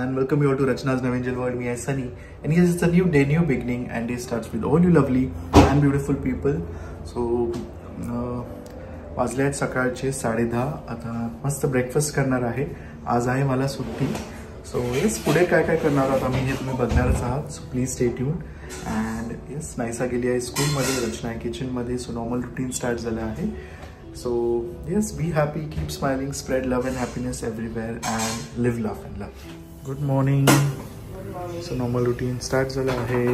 and welcome you all to Rachna's Navangel World. Me, Sunny, and yes, it's a new day, new beginning, and day starts with all you lovely and beautiful people. So, वाजले आहेत सकाळचे 10:30. आता मस्त breakfast करणार आहे. आज आहे मला सुट्टी. सो येस, पुढे काय काय करणार आहोत आम्ही हे तुम्ही बघणारच आहात. So please stay tune. And yes, Naysa गेली आहे स्कूलमध्ये, रचना आहे किचनमध्ये. सो नॉर्मल रुटीन स्टार्ट झालं आहे. So yes, be happy, keep smiling, spread love and happiness everywhere, and live, laugh and love. Good morning. So normal routine start झाला आहे.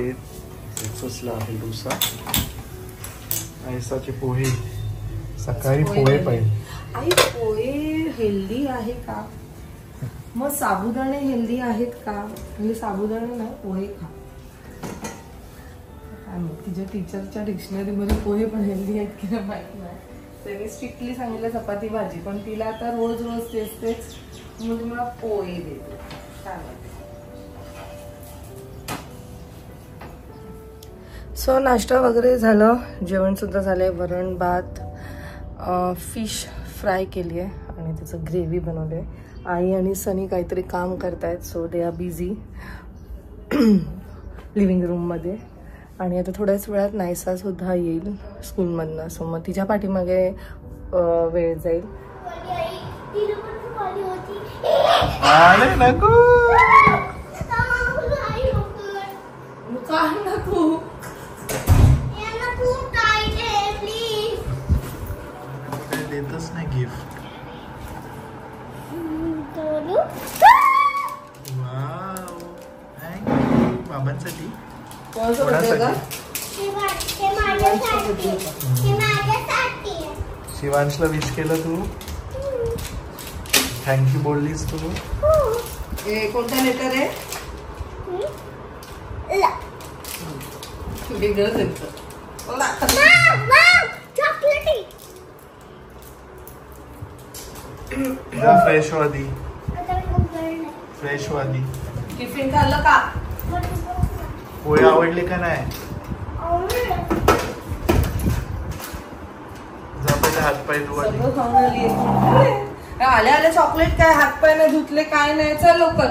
Breakfast ला आहे डोसा, नायसाचे पोहे. सकाळी पोहे पाहिजे. आई, पोहे हेल्दी आहे का? मग साबुदाणे हेल्दी आहेत का? म्हणजे साबुदाणे नाही, पोहे खा. तिच्या टीचरच्या डिक्शनरी मध्ये पोहे पण हेल्दी आहेत की नाही माहिती नाही. त्यांनी स्ट्रिक्टली सांगितलं चपाती भाजी, पण तिला आता रोज रोज तेच म्हणजे मला पोहे देते. सो नाश्ता वगैरे झालं, जेवण सुद्धा झालंय. वरण भात, फिश फ्राय केली आहे आणि त्याचं ग्रेव्ही बनवली आहे. आई आणि सनी काहीतरी काम करतायत. So they are busy living रूममध्ये. आणि आता थोड्याच वेळात नायसा सुद्धा येईल स्कूलमधनं. सो मग तिच्या पाठीमागे वेळ जाईल. देतच नाही गिफ्ट. Wow, thank you. बाबांसाठी शिवांशला विश केलं तू? थँक्यू बोललीस तू? कोणता लेटर आहे? फ्रेश वादी, फ्रेश वादी. टिफिन खाल्लं का? पोहे आवडले का नाही? हातपाय आले आले चॉकलेट काय? हातपाय नाही धुतले काय नाही. चल लवकर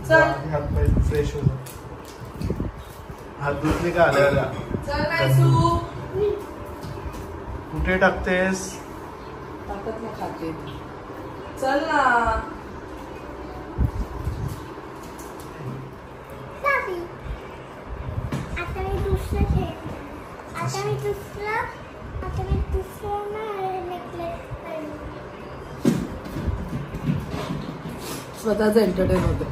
चल. हातपाय फ्रेश हो. हात धुतले का आल्या आल्या? चल नायसू. कुठे टाकतेस? टाकत नाही, खाते. चल ना. स्वतःच एंटरटेन होते.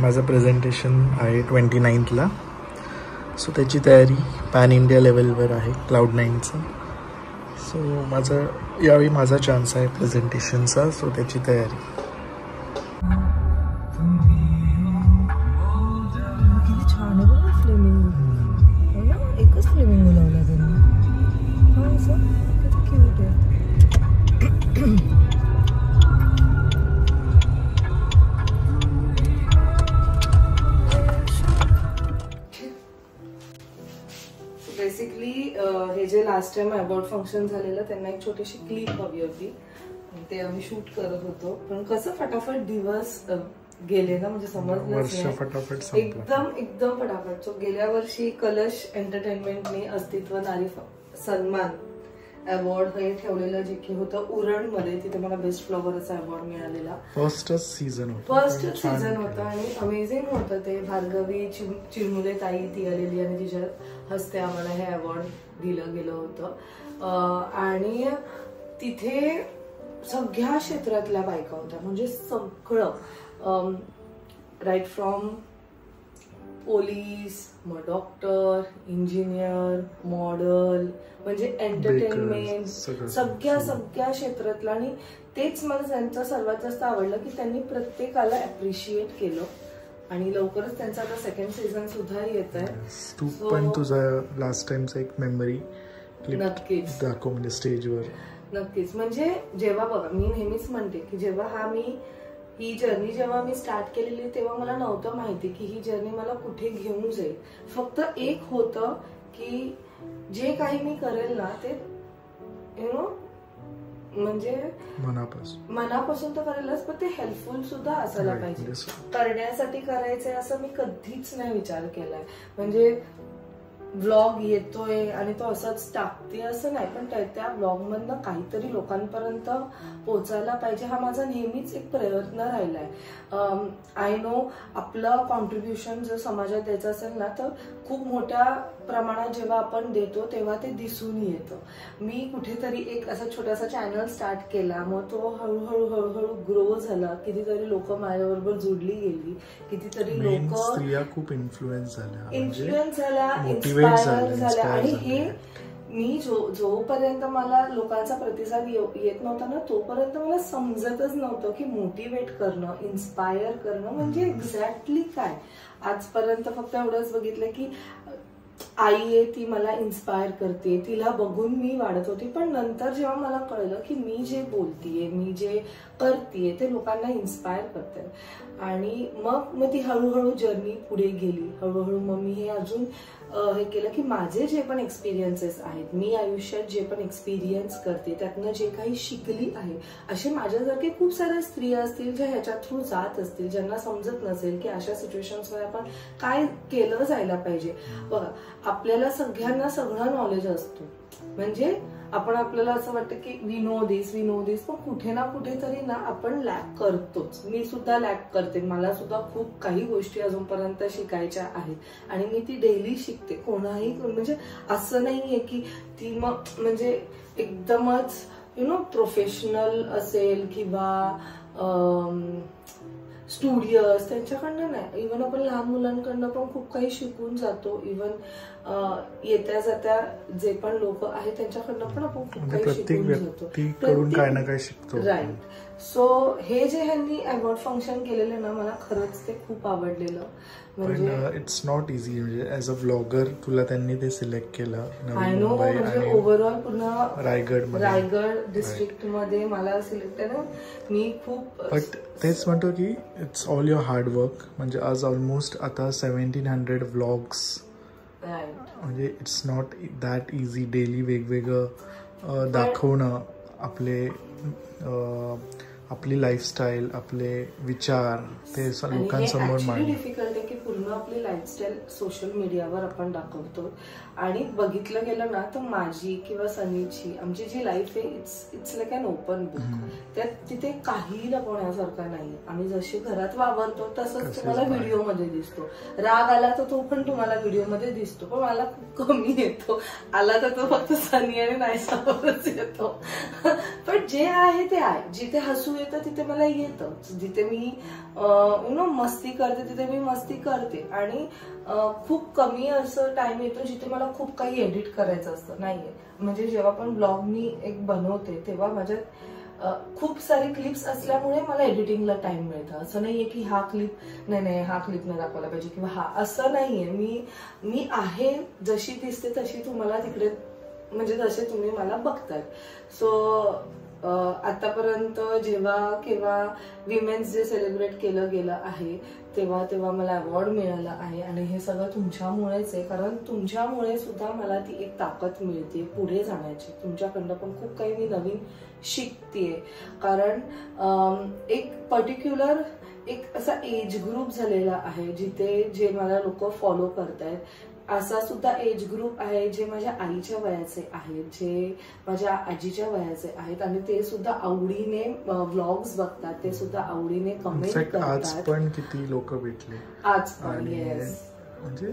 माझं प्रेझेंटेशन आहे 29ला. सो त्याची तयारी पॅन इंडिया लेवलवर आहे, Cloud9चं. सो यावेळी माझा चान्स आहे प्रेझेंटेशनचा. सो त्याची तयारी. किती छान आहे बघा फ्लेमिंगो. एकच फ्लेमिंगो लावला त्यांनी. हा, असं किती क्यूट आहे. बेसिकली हे जे लास्ट टाइम अवॉर्ड फंक्शन झालेलं, त्यांना एक छोटीशी क्लिप हवी होती. ते आम्ही शूट करत होतो, पण कसं फटाफट दिवस गेले ना, म्हणजे समजलं फटाफट एकदम फटाफट. सो गेल्या वर्षी कलश एंटरटेनमेंटने अस्तित्व नारी सन्मान अवॉर्ड हे ठेवलेलं, जे की होतं उरणमध्ये. तिथे मला बेस्ट फ्लॉवरचा अवॉर्ड मिळालेला. फर्स्ट सीझन होता आणि अमेझिंग होतं ते. भार्गवी चिरमुले ताई ती आलेली आणि तिच्या हस्ते आम्हाला हे अवॉर्ड दिलं गेलं होतं. आणि तिथे सगळ्या क्षेत्रातल्या बायका होत्या, म्हणजे सगळं, राईट फ्रॉम पोलीस, मग डॉक्टर, इंजिनियर, मॉडेल, म्हणजे एंटरटेनमेंट, सगळ्या क्षेत्रातलं. आणि तेच मला त्यांचं सर्वात जास्त आवडलं की त्यांनी प्रत्येकाला अप्रिशिएट केलं. आणि लवकरच त्यांचा आता सेकंड सीझन सुद्धा येत आहे. तू पण तुझा लास्ट टाइमचा एक मेमरी नक्कीच दाखव, म्हणजे स्टेजवर. नक्कीच. म्हणजे जेव्हा बघा, मी नेहमीच म्हणते की जेव्हा ही जर्नी जेव्हा मी स्टार्ट केलेली, तेव्हा मला नव्हतं माहिती की ही जर्नी मला कुठे घेऊन जाईल. फक्त एक होतं की जे काही मी करेल ना, ते म्हणजे मनापासून तर करेलच, पण ते हेल्पफुल सुद्धा असायला पाहिजे. करण्यासाठी करायचंय असं मी कधीच नाही विचार केलाय. म्हणजे व्लॉग येतोय आणि तो असाच टाकते असं नाही, पण त्या व्लॉग मधनं काहीतरी लोकांपर्यंत पोहोचायला पाहिजे हा माझा नेहमीच एक प्रयत्न राहिलाय. आय नो आपलं कॉन्ट्रीब्युशन जर समाजात द्यायचं असेल ना तर खूप मोठ्या प्रमाणात जेव्हा आपण देतो तेव्हा ते दिसून येतं. मी कुठेतरी एक असा छोटासा चॅनल स्टार्ट केला, मग तो हळूहळू ग्रो झाला. कितीतरी लोक माझ्याबरोबर जोडली गेली, कितीतरी लोक खूप इन्फ्लुएन्स झाल्या, इन्स्पायर झाल्या. आणि हे मी जोपर्यंत मला लोकांचा प्रतिसाद येत नव्हता ना तोपर्यंत मला समजतच नव्हतं की मोटिवेट करणं, इन्स्पायर करणं म्हणजे एक्झॅक्टली काय. आजपर्यंत फक्त एवढंच बघितलं की आई आहे ती मला इन्स्पायर करते, तिला बघून मी वाढत होती. पण नंतर जेव्हा मला कळलं की मी जे बोलतीये, मी जे करतेय ते लोकांना इन्स्पायर करते, आणि मग ती हळूहळू जर्नी पुढे गेली. हळूहळू मग मी हे अजून हे केलं की माझे जे पण एक्सपिरियन्सेस आहेत, मी आयुष्यात जे पण एक्सपिरियन्स करते त्यातनं जे काही शिकली आहे, असे माझ्यासारखे खूप साऱ्या स्त्रिया असतील ज्या ह्याच्या थ्रू जात असतील, ज्यांना समजत नसेल की अशा सिच्युएशन्समध्ये आपण काय केलं जायला पाहिजे. बघा, आपल्याला सगळ्यांना सगळं नॉलेज असतो, म्हणजे आपल्याला असं वाटतं की वी नो दिस, पण कुठे ना कुठेतरी ना आपण लॅक करतोच. मी सुद्धा लॅक करते, मला सुद्धा खूप काही गोष्टी अजूनपर्यंत शिकायच्या आहेत आणि मी ती डेली शिकते. कोणाही म्हणजे असं नाहीये की ती मग म्हणजे एकदमच प्रोफेशनल असेल किंवा स्टुडिओज त्यांच्याकडनं नाही. इव्हन आपण लहान मुलांकडनं पण खूप काही शिकून जातो. इव्हन येत्या जात्या जे पण लोक आहेत त्यांच्याकडनं पण आपण खूप काही शिकून जातो. राईट. सो हे जे ह्यांनी अवॉर्ड फंक्शन केलेलं ना, मला खरंच ते खूप आवडलेलं. म्हणजे इट्स नॉट इझी. म्हणजे ऍज अ व्लॉगर तुला त्यांनी ते सिलेक्ट केलं. आय नो, म्हणजे ओव्हरऑल पूर्ण रायगड डिस्ट्रिक्ट मध्ये मला सिलेक्ट केलं. मी खूप बट तेच म्हणतो की इट्स ऑल युअर हार्डवर्क. म्हणजे आज ऑलमोस्ट आता 1700 व्लॉग्स, म्हणजे it's not that easy. Daily वेगवेगळं दाखवणं, आपली लाईफस्टाईल, आपले विचार ते लोकांसमोर मांडणं. डिफिकल्ट आहे की पूर्ण आपली लाईफस्टाईल सोशल मीडियावर आपण दाखवतो. आणि बघितलं गेलं ना तर माझी किंवा सनीची, आमची जी लाईफ आहे it's like an open book. त्यात तिथे काही लपवण्यासारखं नाही. आम्ही जशी घरात वावरतो तसंच तुम्हाला व्हिडिओमध्ये दिसतो. राग आला तर तो पण तुम्हाला व्हिडिओमध्ये दिसतो, पण मला खूप कमी येतो. आला तर तो फक्त सनी आणि नायसावरच येतो. पण जे आहे ते आहे. जिथे हसू येतं तिथे मला येतं. जिथे मी मस्ती करते तिथे मी मस्ती करते. आणि खूप कमी असं टाइम येतो जिथे मला खूप काही एडिट करायचं असतं. नाहीये. म्हणजे जेव्हा पण ब्लॉग मी एक बनवते तेव्हा माझ्यात खूप सारे क्लिप्स असल्यामुळे मला एडिटिंगला टाइम मिळतं. असं नाहीये की हा क्लिप नाही दाखवायला पाहिजे किंवा हा, असं नाहीये. मी आहे जशी दिसते तशी तुम्हाला तिकडे, म्हणजे जसे तुम्ही मला बघताय. सो आतापर्यंत जेव्हा केव्हा विमेन्स डे सेलिब्रेट केलं गेलं आहे तेव्हा मला अवॉर्ड मिळाला आहे. आणि हे सगळं तुमच्यामुळेच आहे, कारण तुमच्यामुळे सुद्धा मला ती एक ताकद मिळते पुढे जाण्याची. तुमच्याकडनं पण खूप काही मी नवीन शिकतेय. कारण एक पर्टिक्युलर एक असा एज ग्रुप झालेला आहे जिथे जे मला लोक फॉलो करतायत. असा सुद्धा एज ग्रुप आहे जे माझ्या आईच्या वयाचे आहेत, जे माझ्या आजीच्या वयाचे आहेत, आणि ते सुद्धा आवडीने व्लॉग्स बघतात, ते सुद्धा आवडीने कमेंट करतात. आज पण किती लोक भेटले, आज पण म्हणजे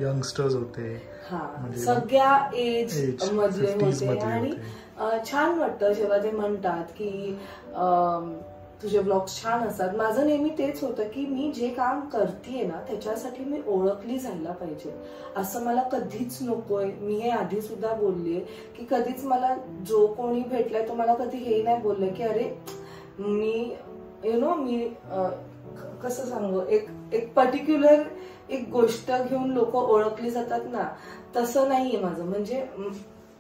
यंगस्टर्स होते, सगळ्या एज मधले होते. आणि छान वाटतं जेव्हा ते म्हणतात की तुझे व्लॉग्स छान असतात. माझं नेहमी तेच होतं की मी जे काम करतेय ना त्याच्यासाठी मी ओळखली जायला पाहिजे, असं मला कधीच नकोय. मी हे आधी सुद्धा बोललीये की कधीच मला जो कोणी भेटलाय तो मला कधी हे नाही बोललंय की अरे मी मी कसं सांगू, एक पर्टिक्युलर एक गोष्ट घेऊन लोक ओळखली जातात ना, तसं नाहीये माझं. म्हणजे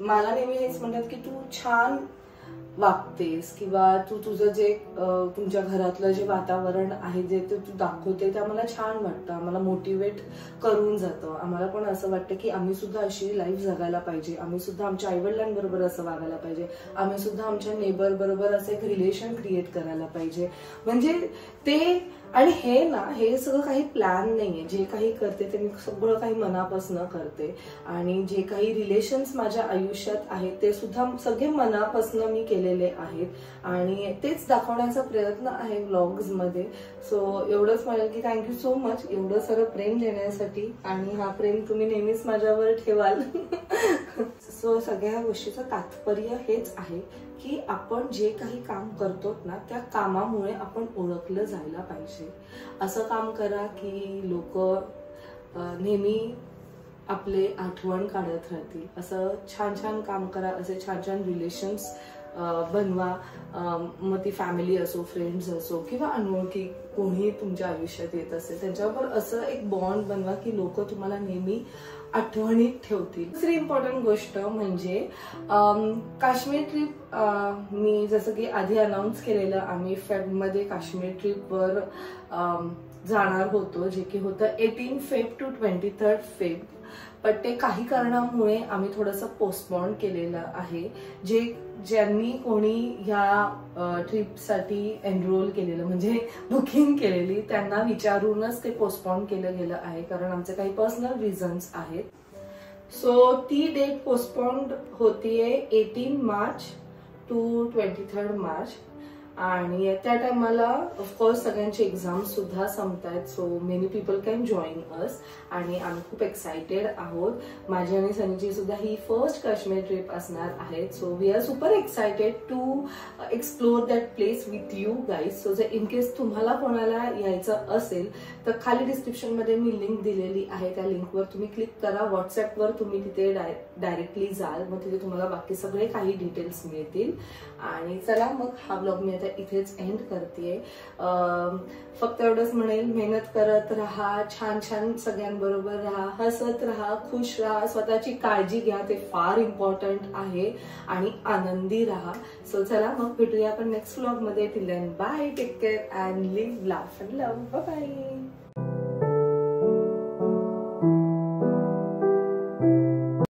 मला नेहमी हेच म्हणतात की तू छान वागतेस किंवा तू तुझं जे तुमच्या घरातलं जे वातावरण आहे जे तू दाखवते ते आम्हाला छान वाटतं, आम्हाला मोटिवेट करून जातं. आम्हाला पण असं वाटतं की आम्ही सुद्धा अशी लाईफ जगायला पाहिजे, आम्ही सुद्धा आमच्या आईवडिलांबरोबर असं वागायला पाहिजे, आम्ही सुद्धा आमच्या नेबर बरोबर असं एक रिलेशन क्रिएट करायला पाहिजे. म्हणजे ते आणि हे सगळं काही प्लॅन नाहीये. जे काही करते ते मी सगळं काही मनापासून करते आणि जे काही रिलेशन्स माझ्या आयुष्यात आहेत ते सुद्धा सगळे मनापासून मी केलेले आहेत आणि तेच दाखवण्याचा प्रयत्न आहे व्लॉग्स मध्ये. सो एवढंच म्हणेल की थँक्यू सो मच एवढं सगळं प्रेम देण्यासाठी आणि हा प्रेम तुम्ही नेहमीच माझ्यावर ठेवाल. सो सगळ्या गोष्टीचं तात्पर्य हेच आहे की आपण जे काही काम करतो ना त्या कामामुळे आपण ओळखलं जायला पाहिजे. असं काम करा की लोक नेहमी आपले आठवण काढत राहतील. असं छान छान काम करा, असे छान छान रिलेशन्स बनवा. मग ती फॅमिली असो, फ्रेंड्स असो किंवा अनोळखी कोणी तुमच्या आयुष्यात येत असेल त्यांच्याबरोबर असं एक बॉन्ड बनवा की लोक तुम्हाला नेहमी आठवणीत ठेवतील. दुसरी इम्पॉर्टंट गोष्ट म्हणजे काश्मीर ट्रिप. मी जसं की आधी अनाऊन्स केलेलं आम्ही फेबमध्ये काश्मीर ट्रिपवर जाणार होतो, जे की होतं 18 फेब टू 23 फेब. पण ते काही कारणामुळे आम्ही थोडंसं पोस्टपोन केलेलं आहे. ज्यांनी कोणी ह्या ट्रिपसाठी एनरोल केलेलं म्हणजे बुकिंग केलेली त्यांना विचारूनच ते पोस्टपोन केलं गेलं आहे, कारण आमचे काही पर्सनल रिझन्स आहेत. सो ती डेट पोस्टपोन्ड होतीये 18 मार्च टू 23 मार्च आणि त्या टायमाला ऑफकोर्स सगळ्यांचे एक्झाम सुद्धा संपतायत. So many people can join us आणि आम्ही खूप एक्सायटेड आहोत. माझी आणि सनीची सुद्धा ही फर्स्ट काश्मीर ट्रिप असणार आहे. So we are super excited to explore that place with you guys. So जर इन केस तुम्हाला कोणाला यायचं असेल तर खाली डिस्क्रिप्शन मध्ये मी लिंक दिलेली आहे, त्या लिंकवर तुम्ही क्लिक करा. व्हॉट्सअपवर तुम्ही तिथे डायरेक्टली जाल, मग तिथे तुम्हाला बाकी सगळे काही डिटेल्स मिळतील. आणि चला मग हा ब्लॉग मी आता इथेच एंड करते. फक्त एवढंच म्हणेल, मेहनत करत राहा, छान छान सगळ्यांबरोबर राहा, हसत राहा, खुश राहा, स्वतःची काळजी घ्या, ते फार इम्पॉर्टंट आहे आणि आनंदी राहा. सो चला मग भेटूया आपण नेक्स्ट व्लॉग मध्ये. Till then bye, take care and live, laugh and love. Bye bye.